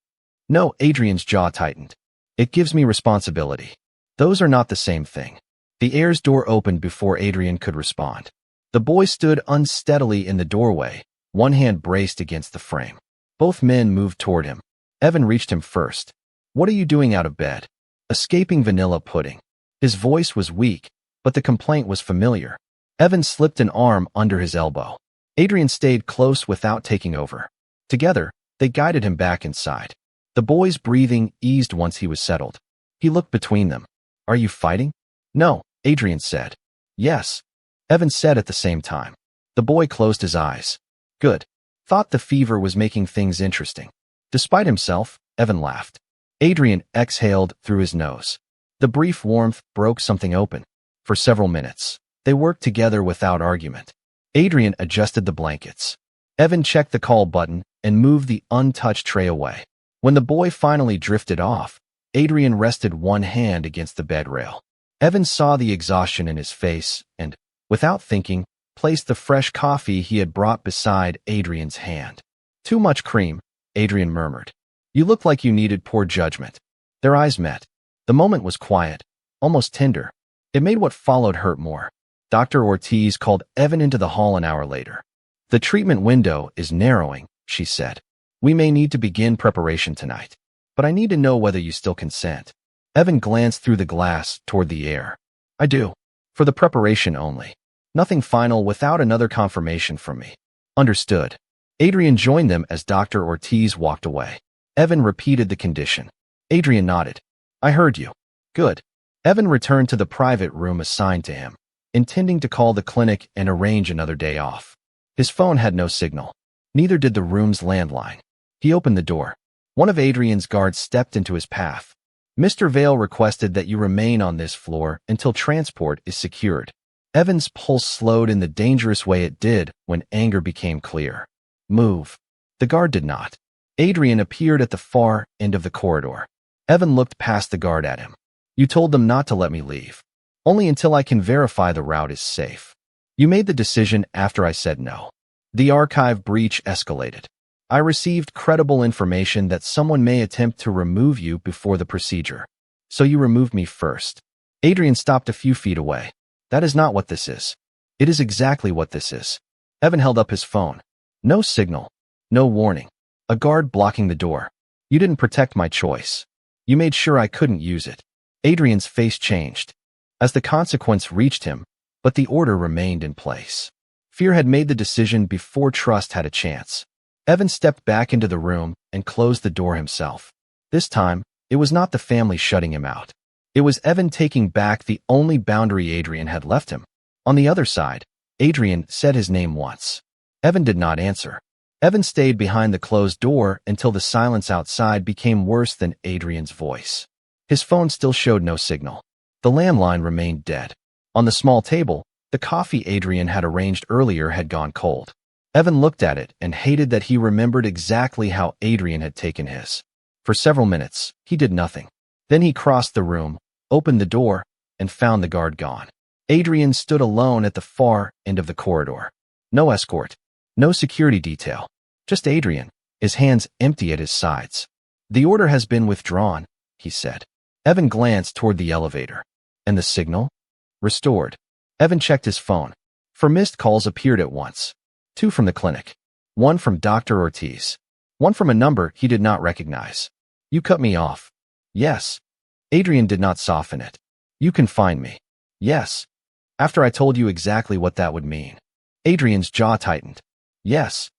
No, Adrian's jaw tightened. It gives me responsibility. Those are not the same thing. The heir's door opened before Adrian could respond. The boy stood unsteadily in the doorway, one hand braced against the frame. Both men moved toward him. Evan reached him first. What are you doing out of bed? Escaping vanilla pudding. His voice was weak, but the complaint was familiar. Evan slipped an arm under his elbow. Adrian stayed close without taking over. Together, they guided him back inside. The boy's breathing eased once he was settled. He looked between them. Are you fighting? No, Adrian said. Yes, Evan said at the same time. The boy closed his eyes. Good. Thought the fever was making things interesting. Despite himself, Evan laughed. Adrian exhaled through his nose. The brief warmth broke something open. For several minutes, they worked together without argument. Adrian adjusted the blankets. Evan checked the call button and moved the untouched tray away. When the boy finally drifted off, Adrian rested one hand against the bed rail. Evan saw the exhaustion in his face and, without thinking, placed the fresh coffee he had brought beside Adrian's hand. Too much cream, Adrian murmured. You look like you needed poor judgment. Their eyes met. The moment was quiet, almost tender. It made what followed hurt more. Dr. Ortiz called Evan into the hall an hour later. The treatment window is narrowing, she said. We may need to begin preparation tonight, but I need to know whether you still consent. Evan glanced through the glass toward the heir. I do. For the preparation only. Nothing final without another confirmation from me. Understood. Adrian joined them as Dr. Ortiz walked away. Evan repeated the condition. Adrian nodded. I heard you. Good. Evan returned to the private room assigned to him, intending to call the clinic and arrange another day off. His phone had no signal. Neither did the room's landline. He opened the door. One of Adrian's guards stepped into his path. Mr. Vale requested that you remain on this floor until transport is secured. Evan's pulse slowed in the dangerous way it did when anger became clear. Move. The guard did not. Adrian appeared at the far end of the corridor. Evan looked past the guard at him. You told them not to let me leave. Only until I can verify the route is safe. You made the decision after I said no. The archive breach escalated. I received credible information that someone may attempt to remove you before the procedure. So you removed me first. Adrian stopped a few feet away. That is not what this is. It is exactly what this is. Evan held up his phone. No signal. No warning. A guard blocking the door. You didn't protect my choice. You made sure I couldn't use it. Adrian's face changed as the consequence reached him, but the order remained in place. Fear had made the decision before trust had a chance. Evan stepped back into the room and closed the door himself. This time, it was not the family shutting him out. It was Evan taking back the only boundary Adrian had left him. On the other side, Adrian said his name once. Evan did not answer. Evan stayed behind the closed door until the silence outside became worse than Adrian's voice. His phone still showed no signal. The landline remained dead. On the small table, the coffee Adrian had arranged earlier had gone cold. Evan looked at it and hated that he remembered exactly how Adrian had taken his. For several minutes, he did nothing. Then he crossed the room, opened the door, and found the guard gone. Adrian stood alone at the far end of the corridor. No escort, no security detail, just Adrian, his hands empty at his sides. "The order has been withdrawn," he said. Evan glanced toward the elevator. "And the signal?" "Restored." Evan checked his phone. 4 missed calls appeared at once. 2 from the clinic. 1 from Dr. Ortiz. 1 from a number he did not recognize. "You cut me off." "Yes." Adrian did not soften it. "You can find me." "Yes." "After I told you exactly what that would mean." Adrian's jaw tightened. "Yes."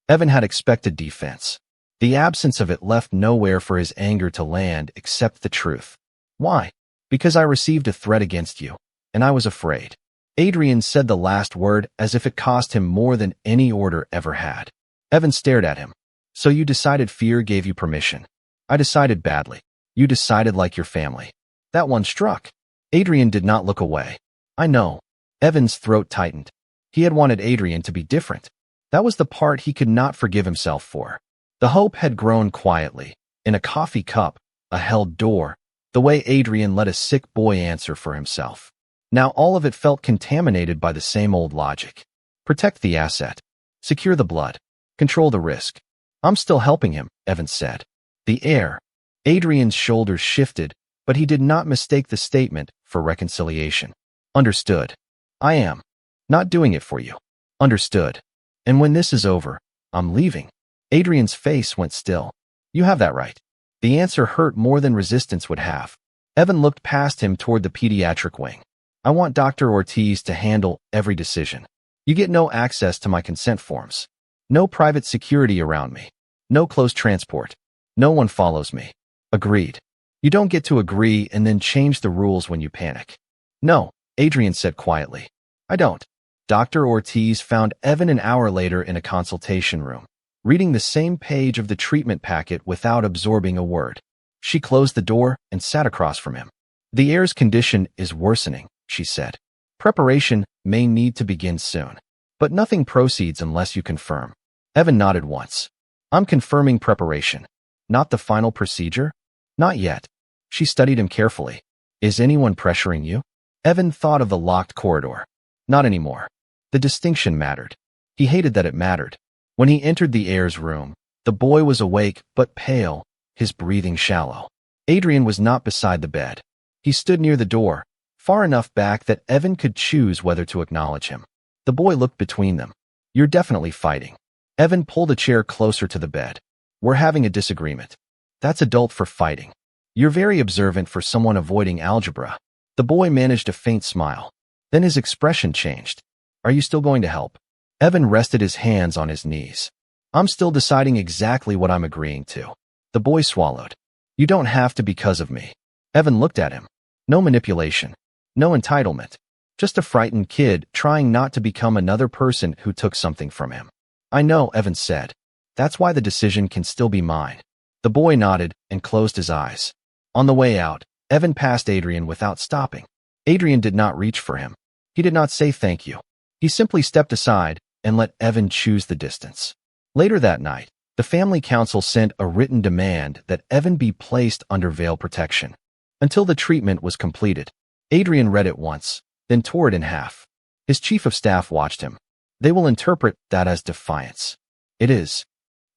Evan had expected defense. The absence of it left nowhere for his anger to land except the truth. "Why?" "Because I received a threat against you, and I was afraid." Adrian said the last word as if it cost him more than any order ever had. Evan stared at him. "So you decided fear gave you permission." "I decided badly. You decided like your family." That one struck. Adrian did not look away. "I know." Evan's throat tightened. He had wanted Adrian to be different. That was the part he could not forgive himself for. The hope had grown quietly, in a coffee cup, a held door, the way Adrian let a sick boy answer for himself. Now all of it felt contaminated by the same old logic. Protect the asset. Secure the blood. Control the risk. "I'm still helping him," Evan said. "The heir." Adrian's shoulders shifted, but he did not mistake the statement for reconciliation. "Understood." "I am. Not doing it for you." "Understood. And when this is over, I'm leaving." Adrian's face went still. "You have that right." The answer hurt more than resistance would have. Evan looked past him toward the pediatric wing. "I want Dr. Ortiz to handle every decision. You get no access to my consent forms. No private security around me. No close transport. No one follows me." "Agreed." "You don't get to agree and then change the rules when you panic." "No," Adrian said quietly. "I don't." Dr. Ortiz found Evan an hour later in a consultation room, reading the same page of the treatment packet without absorbing a word. She closed the door and sat across from him. "The heir's condition is worsening," she said. "Preparation may need to begin soon. But nothing proceeds unless you confirm." Evan nodded once. "I'm confirming preparation. Not the final procedure?" "Not yet." She studied him carefully. "Is anyone pressuring you?" Evan thought of the locked corridor. Not anymore. The distinction mattered. He hated that it mattered. When he entered the heir's room, the boy was awake but pale, his breathing shallow. Adrian was not beside the bed. He stood near the door, far enough back that Evan could choose whether to acknowledge him. The boy looked between them. "You're definitely fighting." Evan pulled a chair closer to the bed. "We're having a disagreement." "That's adult for fighting." "You're very observant for someone avoiding algebra." The boy managed a faint smile. Then his expression changed. "Are you still going to help?" Evan rested his hands on his knees. "I'm still deciding exactly what I'm agreeing to." The boy swallowed. "You don't have to because of me." Evan looked at him. No manipulation. No entitlement. Just a frightened kid trying not to become another person who took something from him. "I know," Evan said. "That's why the decision can still be mine." The boy nodded and closed his eyes. On the way out, Evan passed Adrian without stopping. Adrian did not reach for him. He did not say thank you. He simply stepped aside and let Evan choose the distance. Later that night, the family council sent a written demand that Evan be placed under veil protection until the treatment was completed. Adrian read it once, then tore it in half. His chief of staff watched him. "They will interpret that as defiance." "It is.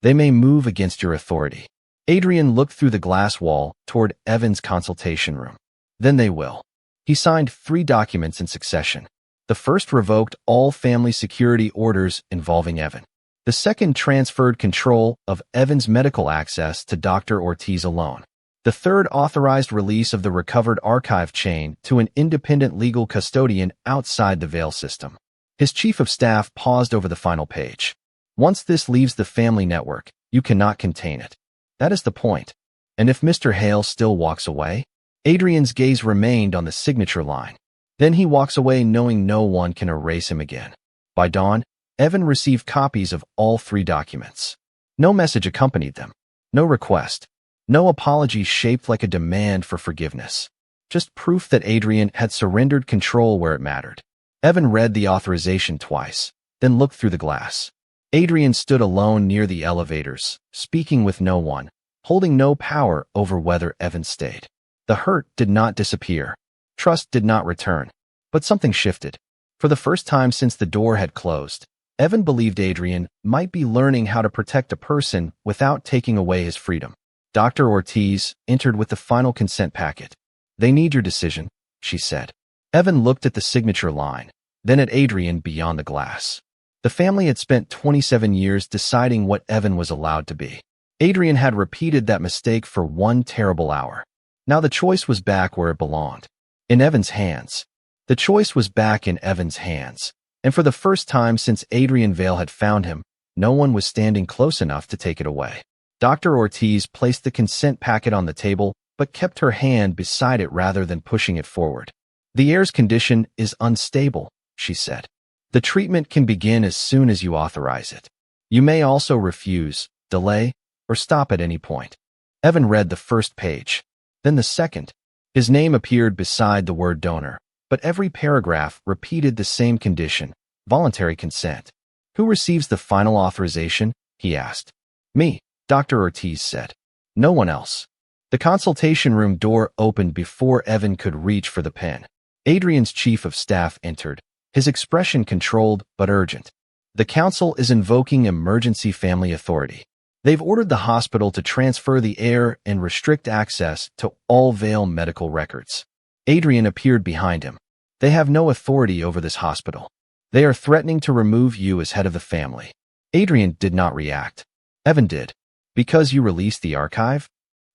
They may move against your authority." Adrian looked through the glass wall toward Evan's consultation room. "Then they will." He signed 3 documents in succession. The first revoked all family security orders involving Evan. The second transferred control of Evan's medical access to Dr. Ortiz alone. The third authorized release of the recovered archive chain to an independent legal custodian outside the Vale system. His chief of staff paused over the final page. "Once this leaves the family network, you cannot contain it. That is the point. And if Mr. Hale still walks away?" Adrian's gaze remained on the signature line. "Then he walks away knowing no one can erase him again. By dawn, Evan received copies of all 3 documents. No message accompanied them. No request. No apology shaped like a demand for forgiveness. Just proof that Adrian had surrendered control where it mattered. Evan read the authorization twice, then looked through the glass. Adrian stood alone near the elevators, speaking with no one, holding no power over whether Evan stayed. The hurt did not disappear. Trust did not return. But something shifted. For the first time since the door had closed, Evan believed Adrian might be learning how to protect a person without taking away his freedom. Dr. Ortiz entered with the final consent packet. "They need your decision," she said. Evan looked at the signature line, then at Adrian beyond the glass. The family had spent 27 years deciding what Evan was allowed to be. Adrian had repeated that mistake for one terrible hour. Now the choice was back where it belonged. In Evan's hands. The choice was back in Evan's hands. And for the first time since Adrian Vale had found him, no one was standing close enough to take it away. Dr. Ortiz placed the consent packet on the table, but kept her hand beside it rather than pushing it forward. "The heir's condition is unstable," she said. "The treatment can begin as soon as you authorize it. You may also refuse, delay, or stop at any point." Evan read the first page, then the second. His name appeared beside the word donor, but every paragraph repeated the same condition: voluntary consent. "Who receives the final authorization?" he asked. "Me," Dr. Ortiz said. "No one else." The consultation room door opened before Evan could reach for the pen. Adrian's chief of staff entered, his expression controlled but urgent. "The council is invoking emergency family authority. They've ordered the hospital to transfer the heir and restrict access to all Vale medical records." Adrian appeared behind him. "They have no authority over this hospital. They are threatening to remove you as head of the family." Adrian did not react. Evan did. "Because you released the archive?"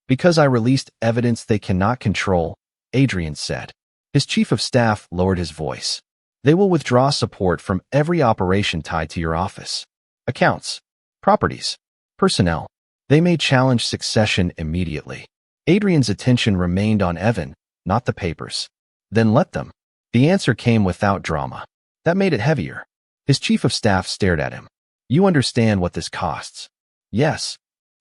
"Because I released evidence they cannot control," Adrian said. His chief of staff lowered his voice. "They will withdraw support from every operation tied to your office. Accounts, properties, personnel. They may challenge succession immediately." Adrian's attention remained on Evan, not the papers. "Then let them." The answer came without drama. That made it heavier. His chief of staff stared at him. "You understand what this costs?" "Yes."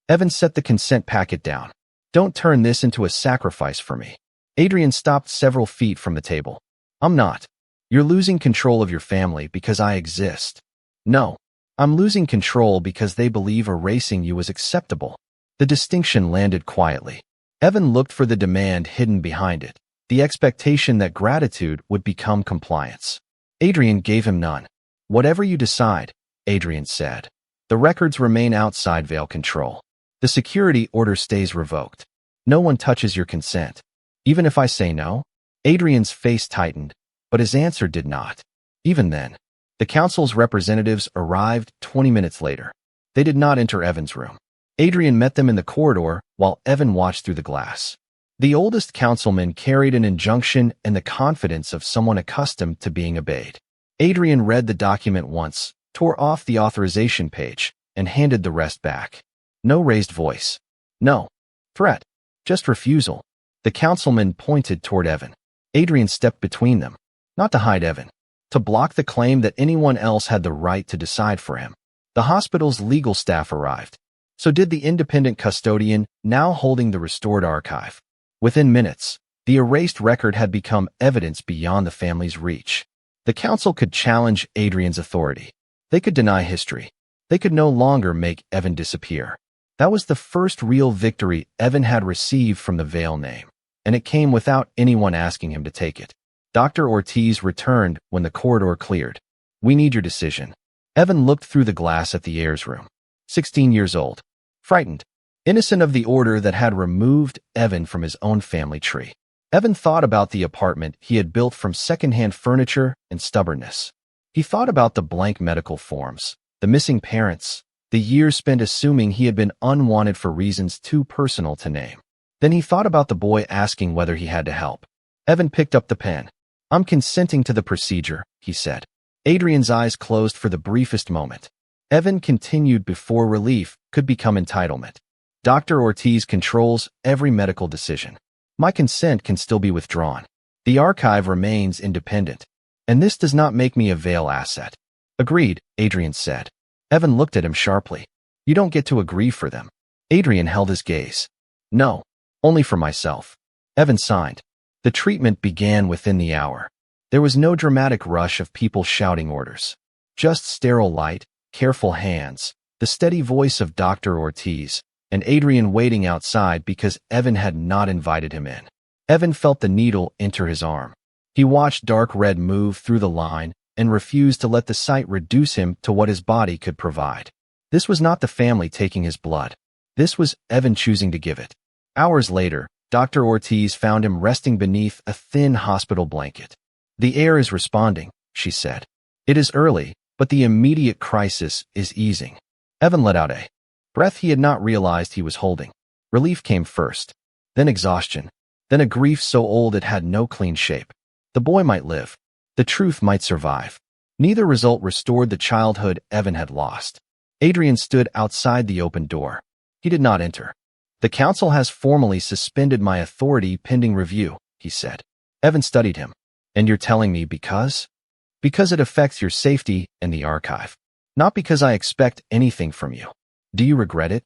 Evan set the consent packet down. "Don't turn this into a sacrifice for me." Adrian stopped several feet from the table. "I'm not. You're losing control of your family because I exist." "No. I'm losing control because they believe erasing you is acceptable." The distinction landed quietly. Evan looked for the demand hidden behind it, the expectation that gratitude would become compliance. Adrian gave him none. "Whatever you decide," Adrian said, "the records remain outside Vale control. The security order stays revoked. No one touches your consent. Even if I say no?" Adrian's face tightened, but his answer did not. Even then, the council's representatives arrived 20 minutes later. They did not enter Evan's room. Adrian met them in the corridor while Evan watched through the glass. The oldest councilman carried an injunction and the confidence of someone accustomed to being obeyed. Adrian read the document once, tore off the authorization page, and handed the rest back. No raised voice. No threat. Just refusal. The councilman pointed toward Evan. Adrian stepped between them. Not to hide Evan. To block the claim that anyone else had the right to decide for him. The hospital's legal staff arrived. So did the independent custodian, now holding the restored archive. Within minutes, the erased record had become evidence beyond the family's reach. The council could challenge Adrian's authority. They could deny history. They could no longer make Evan disappear. That was the first real victory Evan had received from the Vale name, and it came without anyone asking him to take it. Dr. Ortiz returned when the corridor cleared. "We need your decision." Evan looked through the glass at the heir's room. 16 years old. Frightened. Innocent of the order that had removed Evan from his own family tree. Evan thought about the apartment he had built from secondhand furniture and stubbornness. He thought about the blank medical forms, the missing parents, the years spent assuming he had been unwanted for reasons too personal to name. Then he thought about the boy asking whether he had to help. Evan picked up the pen. "I'm consenting to the procedure," he said. Adrian's eyes closed for the briefest moment. Evan continued before relief could become entitlement. "Dr. Ortiz controls every medical decision. My consent can still be withdrawn. The archive remains independent. And this does not make me a Vale asset. Agreed, Adrian said. Evan looked at him sharply. You don't get to agree for them. Adrian held his gaze. No, only for myself. Evan signed. The treatment began within the hour. There was no dramatic rush of people shouting orders. Just sterile light, careful hands, the steady voice of Dr. Ortiz, and Adrian waiting outside because Evan had not invited him in. Evan felt the needle enter his arm. He watched dark red move through the line and refused to let the sight reduce him to what his body could provide. This was not the family taking his blood. This was Evan choosing to give it. Hours later, Dr. Ortiz found him resting beneath a thin hospital blanket. The air is responding, she said. It is early, but the immediate crisis is easing. Evan let out a breath he had not realized he was holding. Relief came first, then exhaustion, then a grief so old it had no clean shape. The boy might live. The truth might survive. Neither result restored the childhood Evan had lost. Adrian stood outside the open door. He did not enter. The council has formally suspended my authority pending review, he said. Evan studied him. And you're telling me because? Because it affects your safety and the archive. Not because I expect anything from you. Do you regret it?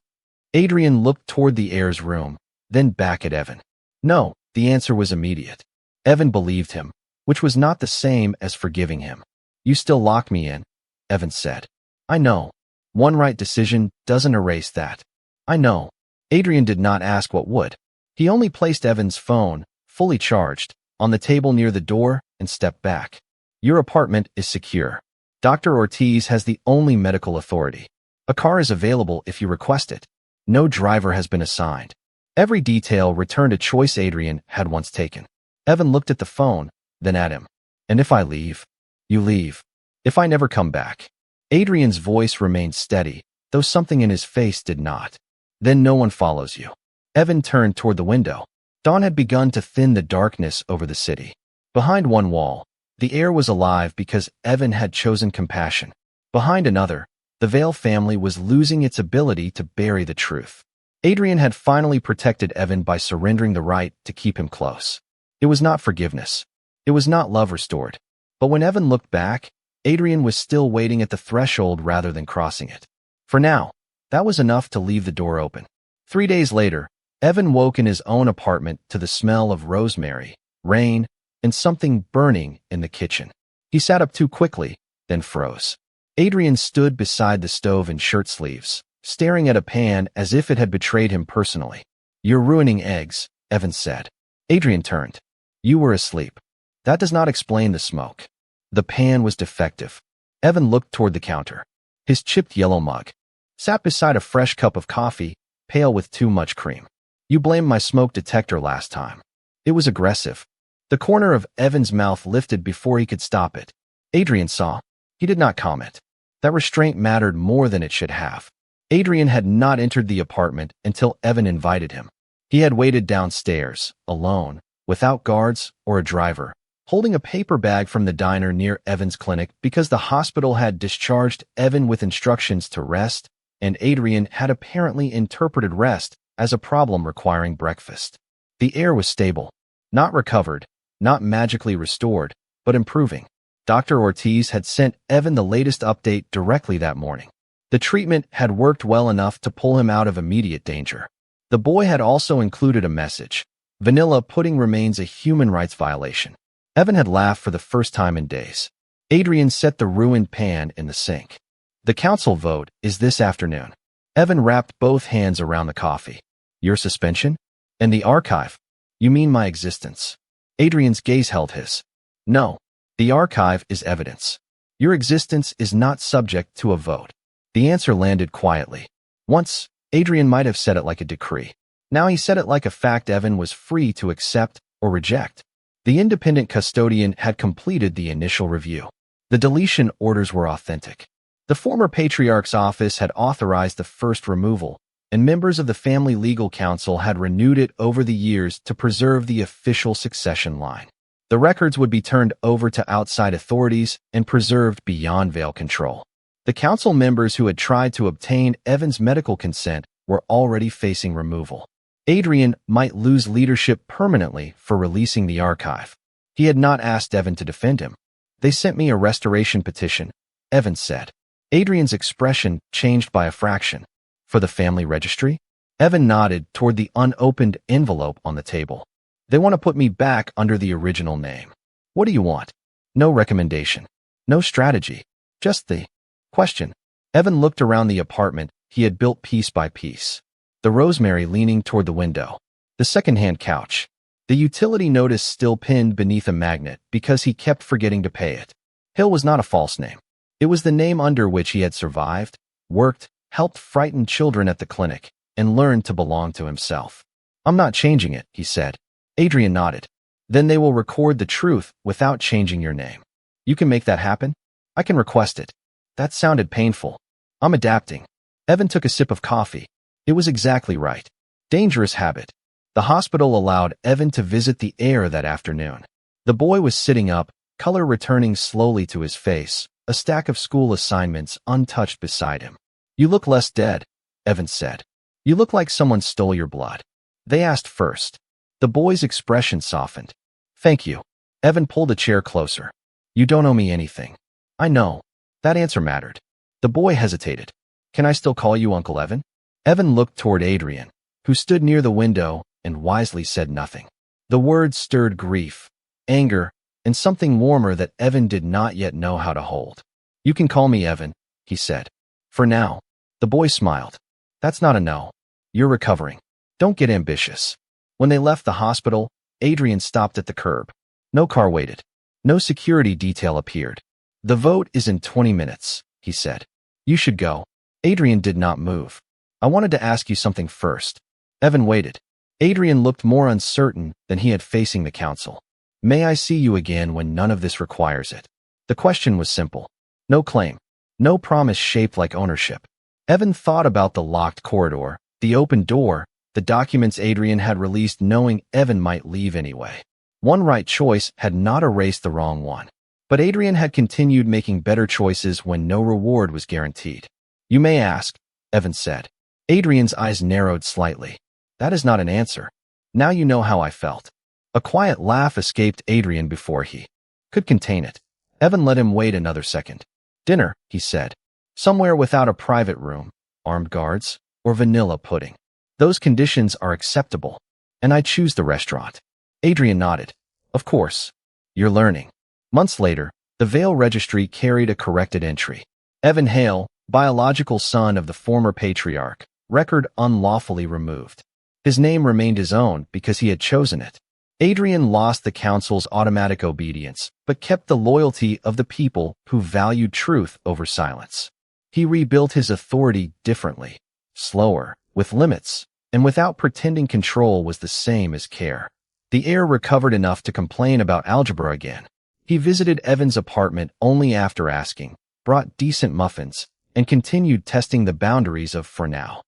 Adrian looked toward the heir's room, then back at Evan. No, the answer was immediate. Evan believed him, which was not the same as forgiving him. You still lock me in, Evan said. I know. One right decision doesn't erase that. I know. Adrian did not ask what would. He only placed Evan's phone, fully charged, on the table near the door and stepped back. Your apartment is secure. Dr. Ortiz has the only medical authority. A car is available if you request it. No driver has been assigned. Every detail returned a choice Adrian had once taken. Evan looked at the phone, then at him. And if I leave? You leave. If I never come back. Adrian's voice remained steady, though something in his face did not. Then no one follows you. Evan turned toward the window. Dawn had begun to thin the darkness over the city. Behind one wall, the air was alive because Evan had chosen compassion. Behind another, the Vale family was losing its ability to bury the truth. Adrian had finally protected Evan by surrendering the right to keep him close. It was not forgiveness. It was not love restored. But when Evan looked back, Adrian was still waiting at the threshold rather than crossing it. For now, that was enough to leave the door open. 3 days later, Evan woke in his own apartment to the smell of rosemary, rain, and something burning in the kitchen. He sat up too quickly, then froze. Adrian stood beside the stove in shirt sleeves, staring at a pan as if it had betrayed him personally. You're ruining eggs, Evan said. Adrian turned. You were asleep. That does not explain the smoke. The pan was defective. Evan looked toward the counter. His chipped yellow mug sat beside a fresh cup of coffee, pale with too much cream. You blamed my smoke detector last time. It was aggressive. The corner of Evan's mouth lifted before he could stop it. Adrian saw. He did not comment. That restraint mattered more than it should have. Adrian had not entered the apartment until Evan invited him. He had waited downstairs, alone, without guards or a driver, holding a paper bag from the diner near Evan's clinic because the hospital had discharged Evan with instructions to rest, and Adrian had apparently interpreted rest as a problem requiring breakfast. The air was stable, not recovered, not magically restored, but improving. Dr. Ortiz had sent Evan the latest update directly that morning. The treatment had worked well enough to pull him out of immediate danger. The boy had also included a message. Vanilla pudding remains a human rights violation. Evan had laughed for the first time in days. Adrian set the ruined pan in the sink. The council vote is this afternoon. Evan wrapped both hands around the coffee. Your suspension? And the archive? You mean my existence? Adrian's gaze held his. No, the archive is evidence. Your existence is not subject to a vote. The answer landed quietly. Once, Adrian might have said it like a decree. Now he said it like a fact Evan was free to accept or reject. The independent custodian had completed the initial review. The deletion orders were authentic. The former patriarch's office had authorized the first removal, and members of the family legal council had renewed it over the years to preserve the official succession line. The records would be turned over to outside authorities and preserved beyond Vale control. The council members who had tried to obtain Evan's medical consent were already facing removal. Adrian might lose leadership permanently for releasing the archive. He had not asked Evan to defend him. They sent me a restoration petition, Evan said. Adrian's expression changed by a fraction. For the family registry? Evan nodded toward the unopened envelope on the table. They want to put me back under the original name. What do you want? No recommendation. No strategy. Just the question. Evan looked around the apartment he had built piece by piece. The rosemary leaning toward the window. The second-hand couch. The utility notice still pinned beneath a magnet because he kept forgetting to pay it. Hale was not a false name. It was the name under which he had survived, worked, helped frightened children at the clinic, and learned to belong to himself. I'm not changing it, he said. Adrian nodded. Then they will record the truth without changing your name. You can make that happen? I can request it. That sounded painful. I'm adapting. Evan took a sip of coffee. It was exactly right. Dangerous habit. The hospital allowed Evan to visit the heir that afternoon. The boy was sitting up, color returning slowly to his face, a stack of school assignments untouched beside him. You look less dead, Evan said. You look like someone stole your blood. They asked first. The boy's expression softened. Thank you. Evan pulled a chair closer. You don't owe me anything. I know. That answer mattered. The boy hesitated. Can I still call you Uncle Evan? Evan looked toward Adrian, who stood near the window and wisely said nothing. The words stirred grief, anger, and something warmer that Evan did not yet know how to hold. You can call me Evan, he said. For now. The boy smiled. That's not a no. You're recovering. Don't get ambitious. When they left the hospital, Adrian stopped at the curb. No car waited. No security detail appeared. The vote is in 20 minutes, he said. You should go. Adrian did not move. I wanted to ask you something first. Evan waited. Adrian looked more uncertain than he had facing the council. May I see you again when none of this requires it? The question was simple. No claim. No promise shaped like ownership. Evan thought about the locked corridor, the open door, the documents Adrian had released knowing Evan might leave anyway. One right choice had not erased the wrong one. But Adrian had continued making better choices when no reward was guaranteed. You may ask, Evan said. Adrian's eyes narrowed slightly. That is not an answer. Now you know how I felt. A quiet laugh escaped Adrian before he could contain it. Evan let him wait another second. Dinner, he said. Somewhere without a private room, armed guards, or vanilla pudding. Those conditions are acceptable, and I choose the restaurant. Adrian nodded. Of course. You're learning. Months later, the Vale registry carried a corrected entry. Evan Hale, biological son of the former patriarch, record unlawfully removed. His name remained his own because he had chosen it. Adrian lost the council's automatic obedience, but kept the loyalty of the people who valued truth over silence. He rebuilt his authority differently, slower, with limits, and without pretending control was the same as care. The heir recovered enough to complain about algebra again. He visited Evan's apartment only after asking, brought decent muffins, and continued testing the boundaries of for now.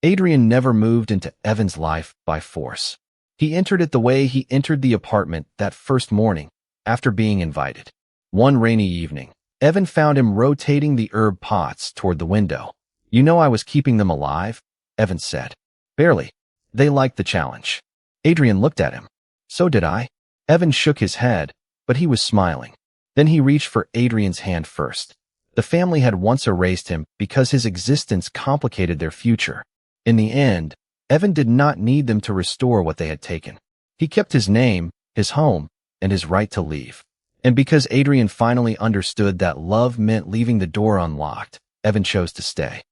Adrian never moved into Evan's life by force. He entered it the way he entered the apartment that first morning, after being invited. One rainy evening, Evan found him rotating the herb pots toward the window. You know I was keeping them alive? Evan said. Barely. They liked the challenge. Adrian looked at him. So did I. Evan shook his head, but he was smiling. Then he reached for Adrian's hand first. The family had once erased him because his existence complicated their future. In the end, Evan did not need them to restore what they had taken. He kept his name, his home, and his right to leave. And because Adrian finally understood that love meant leaving the door unlocked, Evan chose to stay.